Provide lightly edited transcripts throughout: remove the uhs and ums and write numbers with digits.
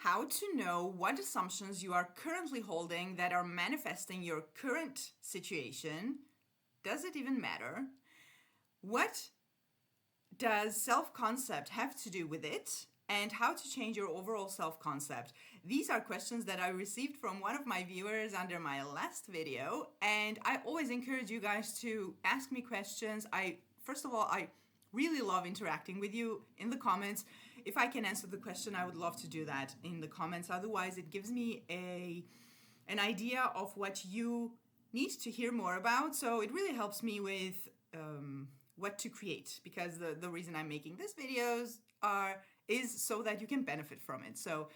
how to know what assumptions you are currently holding that are manifesting your current situation. Does it even matter? What does self-concept have to do with it? And how to change your overall self-concept? These are questions that I received from one of my viewers under my last video, and I always encourage you guys to ask me questions. First of all, I really love interacting with you in the comments. If I can answer the question, I would love to do that in the comments. Otherwise, it gives me an idea of what you need to hear more about. So it really helps me with what to create, because the reason I'm making these videos is so that you can benefit from it. So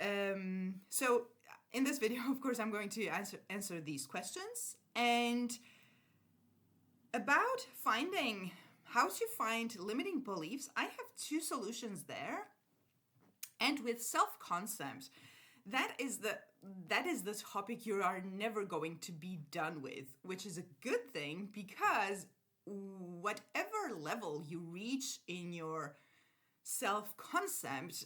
in this video, of course, I'm going to answer these questions. And about how to find limiting beliefs, I have two solutions there. And with self-concept, that is the topic you are never going to be done with, which is a good thing, because whatever level you reach in your self-concept,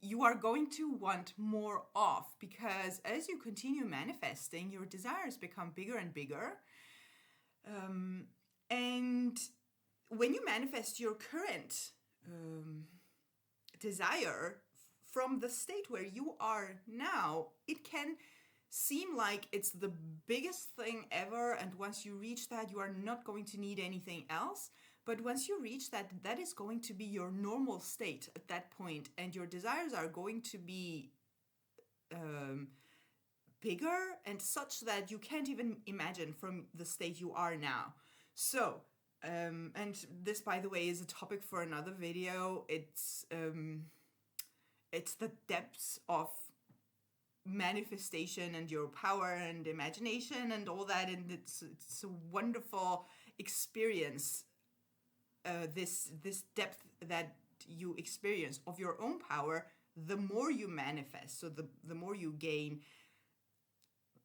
you are going to want more of, because as you continue manifesting, your desires become bigger and bigger. And when you manifest your current desire from the state where you are now, it can seem like it's the biggest thing ever, and once you reach that, you are not going to need anything else. But once you reach that, that is going to be your normal state at that point, and your desires are going to be bigger and such that you can't even imagine from the state you are now. So, and this, by the way, is a topic for another video. It's the depths of manifestation and your power and imagination and all that, and it's a wonderful experience. This depth that you experience of your own power, the more you manifest, so the more you gain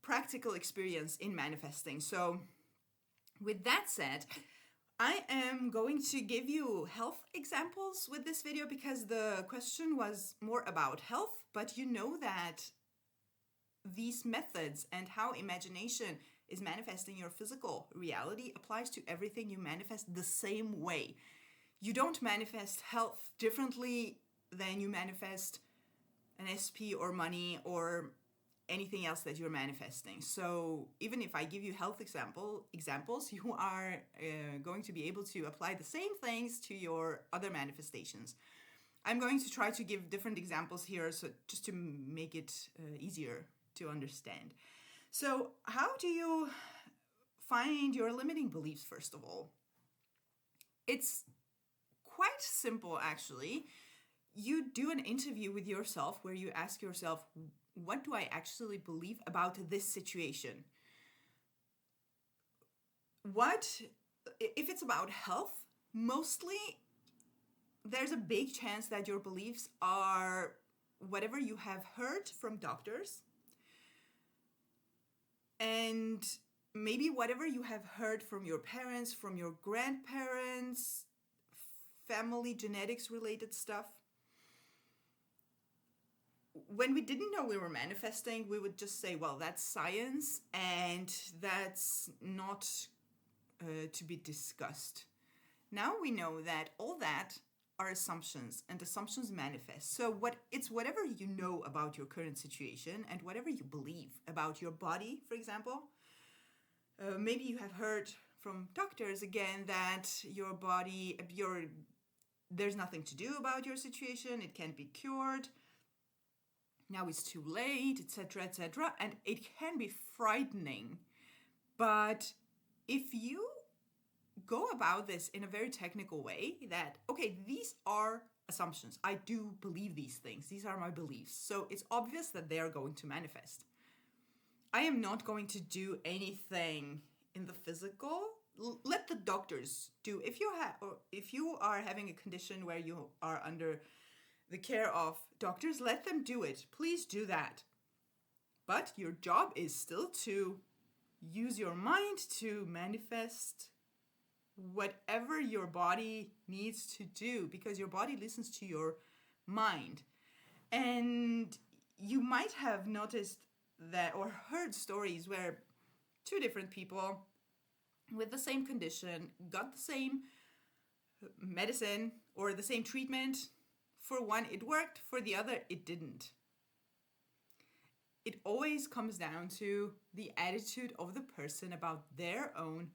practical experience in manifesting. So with that said, I am going to give you health examples with this video, because the question was more about health, but you know that these methods and how imagination is manifesting your physical reality applies to everything you manifest the same way. You don't manifest health differently than you manifest an SP or money or anything else that you're manifesting. So even if I give you health examples, you are going to be able to apply the same things to your other manifestations. I'm going to try to give different examples here, so just to make it easier to understand. So how do you find your limiting beliefs, first of all? It's quite simple, actually. You do an interview with yourself where you ask yourself, what do I actually believe about this situation? If it's about health, mostly there's a big chance that your beliefs are whatever you have heard from doctors, and maybe whatever you have heard from your parents, from your grandparents, family genetics related stuff. When we didn't know we were manifesting, we would just say, well, that's science and that's not to be discussed. Now we know that all that are assumptions, and assumptions manifest. So whatever you know about your current situation and whatever you believe about your body, for example. Maybe you have heard from doctors again that your body, there's nothing to do about your situation, it can't be cured, now it's too late, etc., etc. And it can be frightening. But if you go about this in a very technical way, that, okay, these are assumptions, I do believe these things, these are my beliefs, so it's obvious that they are going to manifest. I am not going to do anything in the physical. Let the doctors do. If you are having a condition where you are under the care of doctors, let them do it. Please do that. But your job is still to use your mind to manifest whatever your body needs to do, because your body listens to your mind. And you might have noticed that or heard stories where two different people with the same condition got the same medicine or the same treatment. For one, it worked, for the other, it didn't. It always comes down to the attitude of the person about their own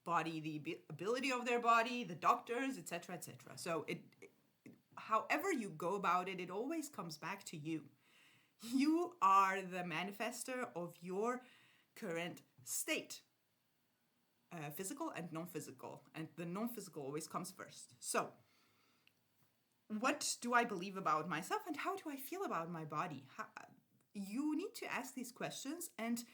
body, the ability of their body, the doctors, etc., etc. So however you go about it, it always comes back to you. You are the manifester of your current state, physical and non-physical, and the non-physical always comes first. So, what do I believe about myself, and how do I feel about my body? You need to ask these questions and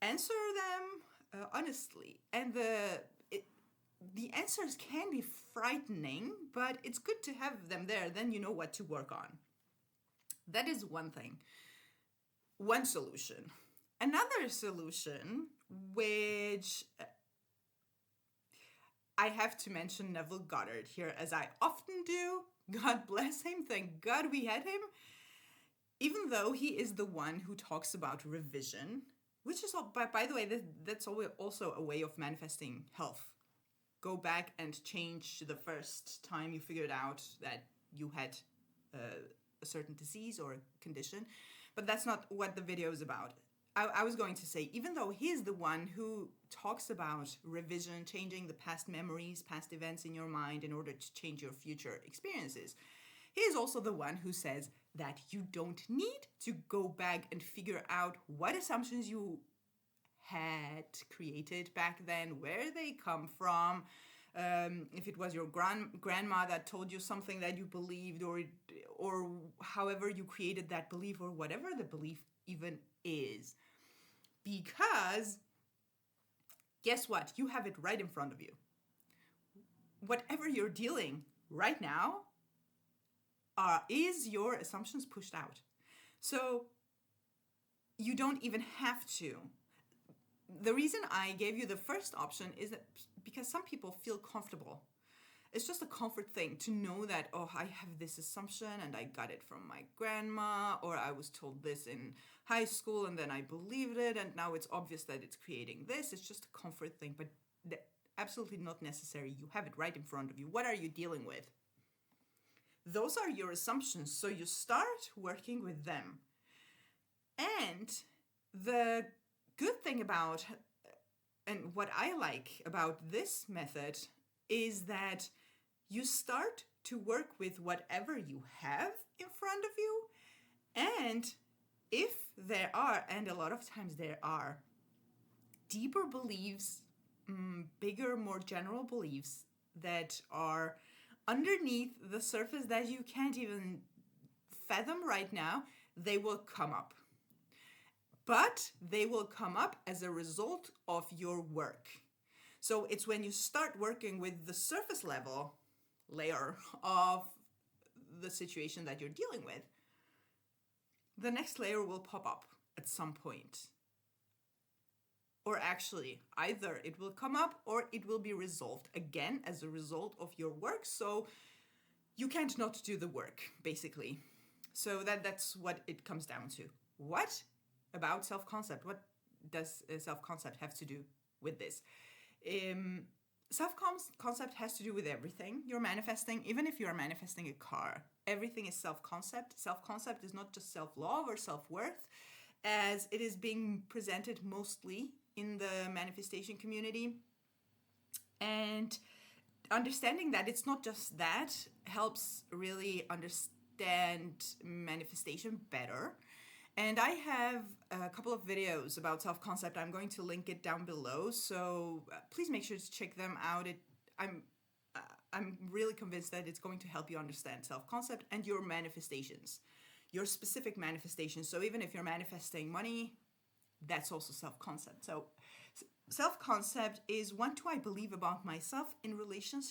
answer them honestly. And the answers can be frightening, but it's good to have them there. Then you know what to work on. That is one thing, one solution. Another solution, which I have to mention Neville Goddard here, as I often do. God bless him. Thank God we had him. Even though he is the one who talks about revision, which is, by the way, that's also a way of manifesting health. Go back and change the first time you figured out that you had a certain disease or condition. But that's not what the video is about. I was going to say, even though he's the one who talks about revision, changing the past memories, past events in your mind in order to change your future experiences, he is also the one who says that you don't need to go back and figure out what assumptions you had created back then, where they come from. If it was your grandma that told you something that you believed, or however you created that belief, or whatever the belief even is. Because guess what? You have it right in front of you. Whatever you're dealing right now is your assumptions pushed out. So you don't even have to. The reason I gave you the first option is that because some people feel comfortable. It's just a comfort thing to know that, oh, I have this assumption and I got it from my grandma, or I was told this in high school and then I believed it and now it's obvious that it's creating this. It's just a comfort thing, but absolutely not necessary. You have it right in front of you. What are you dealing with? Those are your assumptions, so you start working with them. And the good thing about, and what I like about this method, is that you start to work with whatever you have in front of you. And if there are, and a lot of times there are, deeper beliefs, bigger, more general beliefs that are underneath the surface that you can't even fathom right now, they will come up. But they will come up as a result of your work. So it's when you start working with the surface level layer of the situation that you're dealing with, the next layer will pop up at some point. Or actually, either it will come up or it will be resolved again as a result of your work. So you can't not do the work, basically. So that's what it comes down to. What about self-concept? What does self-concept have to do with this? Self-concept has to do with everything you're manifesting. Even if you're manifesting a car, everything is self-concept. Self-concept is not just self-love or self-worth, as it is being presented mostly in the manifestation community. And understanding that it's not just that helps really understand manifestation better. And I have a couple of videos about self-concept. I'm going to link it down below, so please make sure to check them out. I'm really convinced that it's going to help you understand self-concept and your manifestations, your specific manifestations. So even if you're manifesting money, that's also self-concept. So self-concept is, what do I believe about myself in relation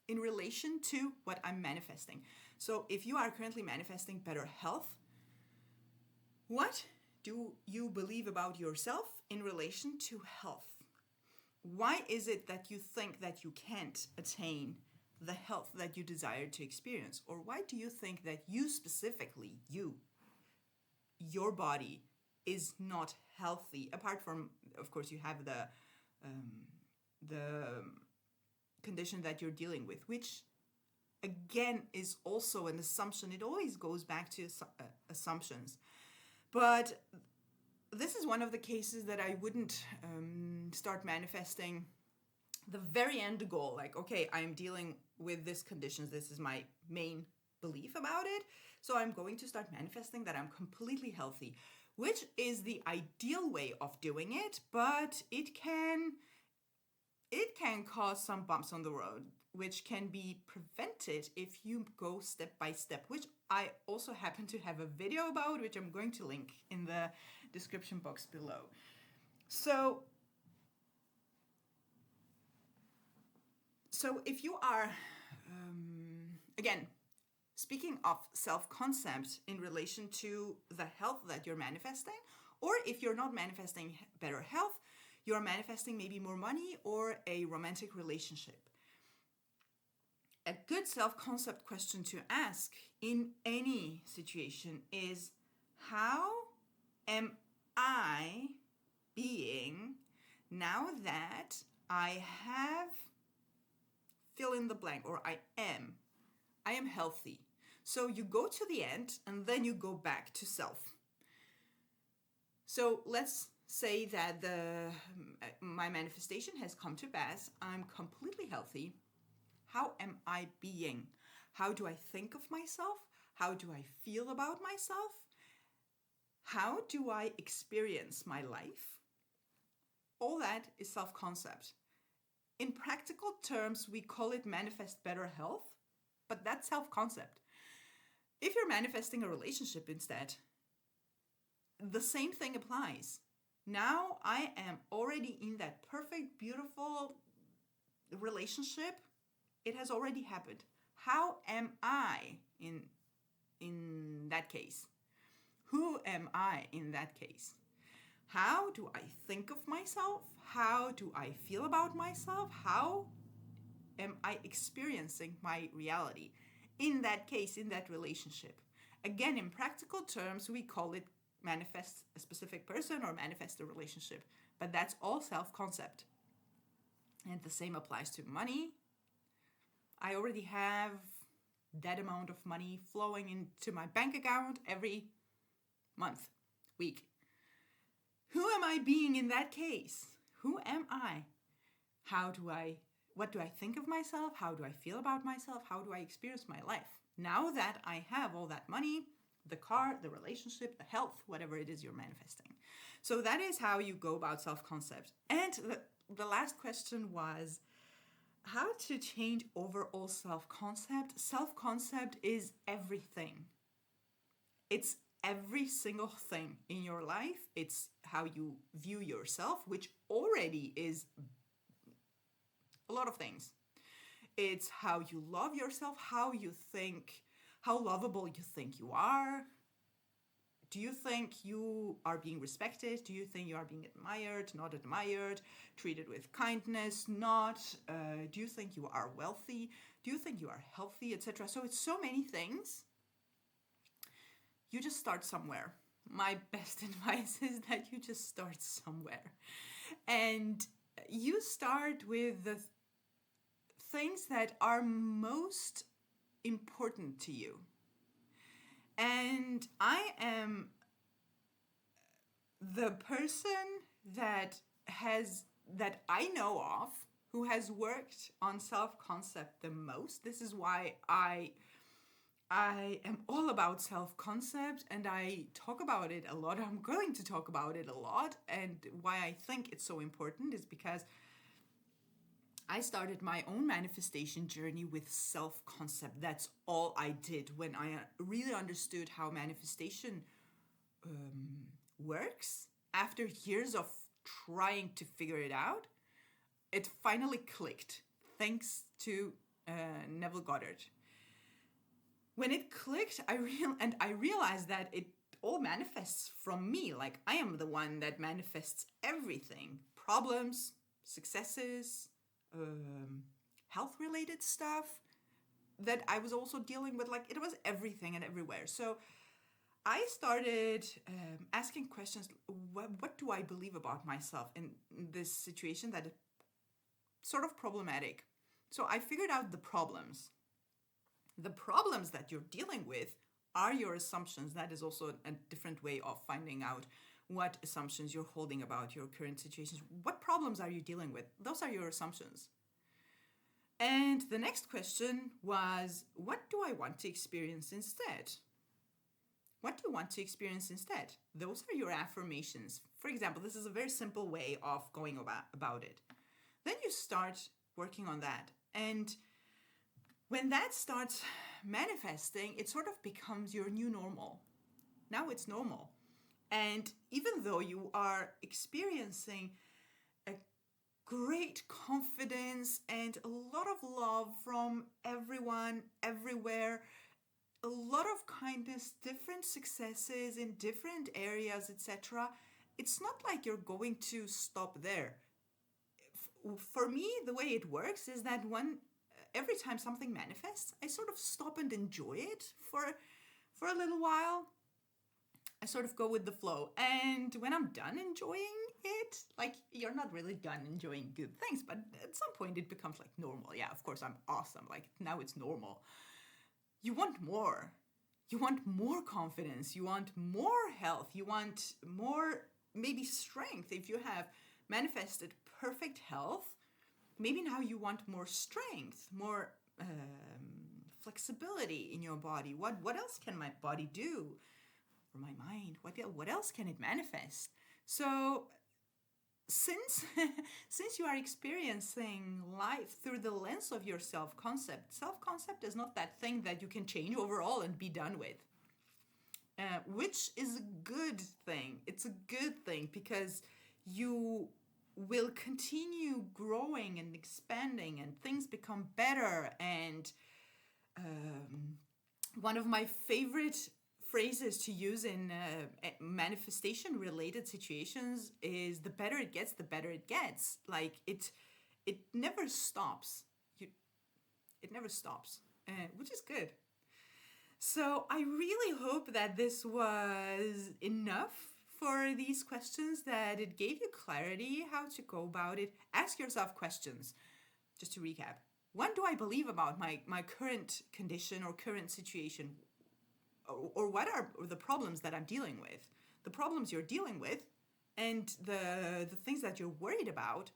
to what I'm manifesting. So if you are currently manifesting better health, what do you believe about yourself in relation to health? Why is it that you think that you can't attain the health that you desire to experience? Or why do you think that you specifically, your body is not healthy? Apart from, of course, you have the condition that you're dealing with, which again is also an assumption. It always goes back to assumptions. But this is one of the cases that I wouldn't start manifesting the very end goal. Like, okay, I'm dealing with this conditions. This is my main belief about it. So I'm going to start manifesting that I'm completely healthy, which is the ideal way of doing it, but it can cause some bumps on the road, which can be prevented if you go step by step, which I also happen to have a video about, which I'm going to link in the description box below. So if you are, again, speaking of self-concept in relation to the health that you're manifesting, or if you're not manifesting better health, you're manifesting maybe more money or a romantic relationship. A good self-concept question to ask in any situation is, how am I being now that I have fill in the blank, or I am healthy. So you go to the end and then you go back to self. So let's say that my manifestation has come to pass. I'm completely healthy. How am I being? How do I think of myself? How do I feel about myself? How do I experience my life? All that is self-concept. In practical terms, we call it manifest better health, but that's self-concept. If you're manifesting a relationship instead, the same thing applies. Now I am already in that perfect, beautiful relationship. It has already happened. How am I in that case? Who am I in that case? How do I think of myself? How do I feel about myself? How am I experiencing my reality in that case, in that relationship? Again, in practical terms, we call it manifest a specific person or manifest a relationship, but that's all self-concept. And the same applies to money. I already have that amount of money flowing into my bank account every month, week. Who am I being in that case? Who am I? What do I think of myself? How do I feel about myself? How do I experience my life? Now that I have all that money, the car, the relationship, the health, whatever it is you're manifesting. So that is how you go about self-concept. And the last question was how to change overall self-concept. Self-concept is everything. It's every single thing in your life. It's how you view yourself, which already is a lot of things. It's how you love yourself, how you think, how lovable you think you are. Do you think you are being respected? Do you think you are being admired, not admired, treated with kindness, not? Do you think you are wealthy? Do you think you are healthy, etc.? So it's so many things. You just start somewhere. My best advice is that you just start somewhere. And you start with the things that are most important to you. And I am the person that I know of who has worked on self-concept the most. This is why I am all about self-concept, and I talk about it a lot. I'm going to talk about it a lot, and why I think it's so important is because I started my own manifestation journey with self-concept. That's all I did when I really understood how manifestation works. After years of trying to figure it out, it finally clicked, thanks to Neville Goddard. When it clicked, I realized that it all manifests from me. Like, I am the one that manifests everything. Problems, successes, health-related stuff, that I was also dealing with, like, it was everything and everywhere. So I started asking questions. What do I believe about myself in this situation that is sort of problematic? So I figured out the problems. The problems that you're dealing with are your assumptions. That is also a different way of finding out what assumptions you're holding about your current situations. What problems are you dealing with? Those are your assumptions. And the next question was, what do I want to experience instead? What do you want to experience instead? Those are your affirmations. For example, this is a very simple way of going about it. Then you start working on that. And when that starts manifesting, it sort of becomes your new normal. Now it's normal. And even though you are experiencing a great confidence and a lot of love from everyone, everywhere, a lot of kindness, different successes in different areas, etc., it's not like you're going to stop there. For me, the way it works is that every time something manifests, I sort of stop and enjoy it for a little while. I sort of go with the flow. And when I'm done enjoying it, like, you're not really done enjoying good things, but at some point it becomes like normal. Yeah, of course, I'm awesome. Like, now it's normal. You want more. You want more confidence. You want more health. You want more, maybe, strength. If you have manifested perfect health, maybe now you want more strength, more flexibility in your body. What else can my body do? Or my mind? What else can it manifest? So since you are experiencing life through the lens of your self-concept is not that thing that you can change overall and be done with, which is a good thing. It's a good thing because you will continue growing and expanding and things become better. And one of my favorite phrases to use in manifestation related situations is, the better it gets, the better it gets. Like, it never stops. It never stops, which is good. So I really hope that this was enough for these questions, that it gave you clarity how to go about it. Ask yourself questions. Just to recap, what do I believe about my current condition or current situation? Or what are the problems that I'm dealing with? The problems you're dealing with and the things that you're worried about,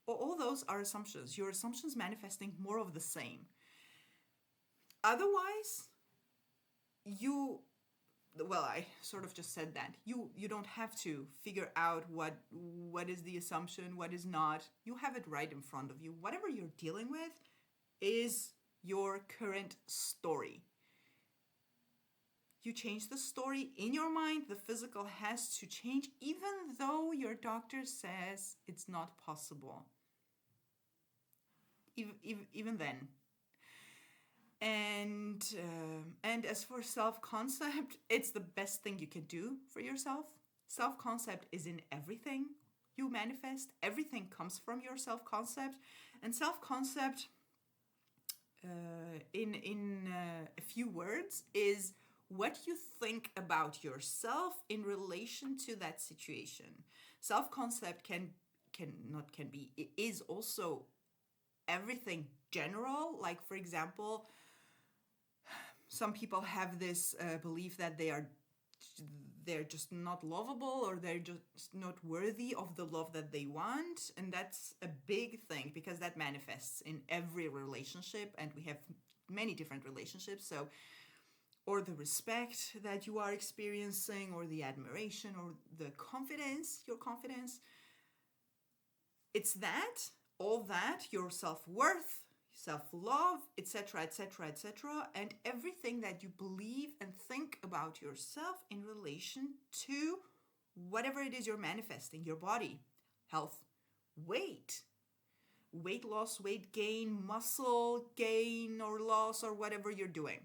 all those are assumptions. Your assumptions manifesting more of the same. Otherwise, I sort of just said that. You don't have to figure out what is the assumption, what is not. You have it right in front of you. Whatever you're dealing with is your current story. You change the story in your mind, the physical has to change, even though your doctor says it's not possible. Even then. And as for self-concept, it's the best thing you can do for yourself. Self-concept is in everything you manifest. Everything comes from your self-concept. And self-concept, in a few words, is what you think about yourself in relation to that situation. Self-concept is also everything general. Like, for example, some people have this belief that they're just not lovable, or they're just not worthy of the love that they want. And that's a big thing, because that manifests in every relationship, and we have many different relationships. So, or the respect that you are experiencing, or the admiration, or the confidence, your confidence. It's that, all that, your self-worth, self-love, etc., etc., etc., and everything that you believe and think about yourself in relation to whatever it is you're manifesting, your body, health, weight loss, weight gain, muscle gain or loss, or whatever you're doing.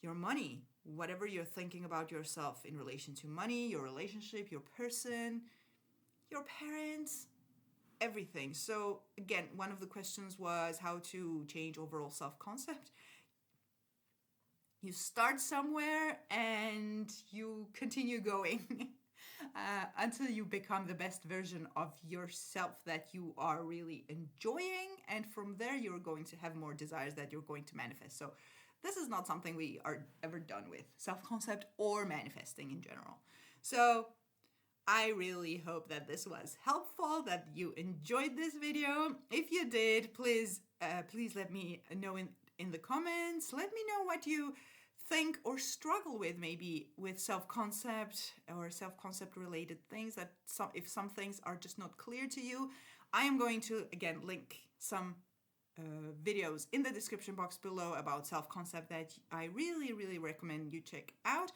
Your money, whatever you're thinking about yourself in relation to money, your relationship, your person, your parents, everything. So again, one of the questions was how to change overall self-concept. You start somewhere and you continue going until you become the best version of yourself that you are really enjoying. And from there, you're going to have more desires that you're going to manifest. So this is not something we are ever done with, self-concept or manifesting in general. So I really hope that this was helpful, that you enjoyed this video. If you did, please let me know in the comments. Let me know what you think or struggle with, maybe with self-concept or self-concept related things, that if some things are just not clear to you. I am going to, again, link some videos in the description box below about self-concept that I really, really recommend you check out.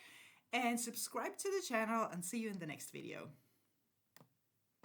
And subscribe to the channel, and see you in the next video.